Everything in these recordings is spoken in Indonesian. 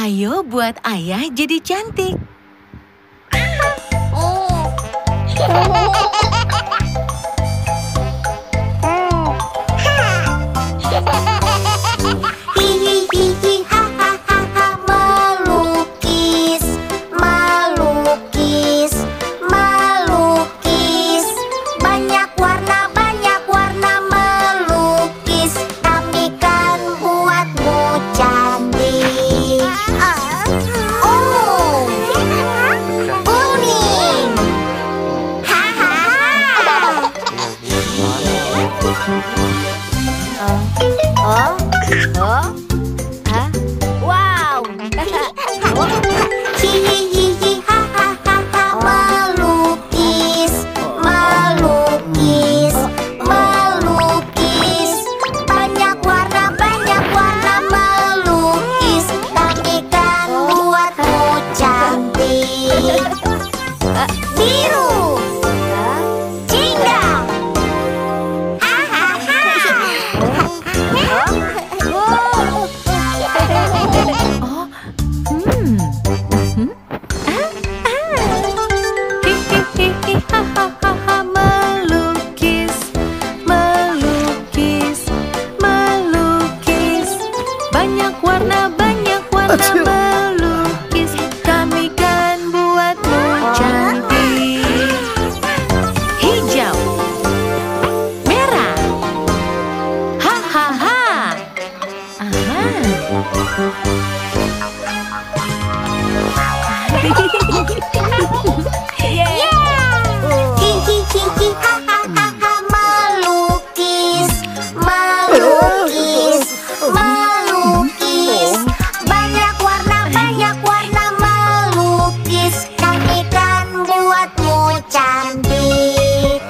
Ayo buat ayah jadi cantik. Hihihi, hahaha, melukis, melukis, melukis. Banyak warna melukis. Kami kan buatmu cantik. Oh, kuning. Hahaha. Oh. Wow. Hihihi, hahaha, melukis, melukis, melukis. Banyak warna melukis. Kami kan buatmu cantik. Biru, jingga. Hihihi, hahaha, melukis, melukis, melukis. Banyak warna melukis. Kami kan buatmu cantik. Hijau, merah, hahaha. Hihihi, hahaha, melukis, melukis, melukis. Banyak warna melukis. Kami kan buatmu cantik.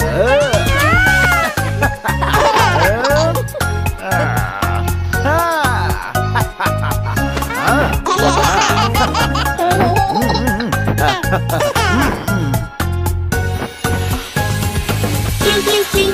Hihihi,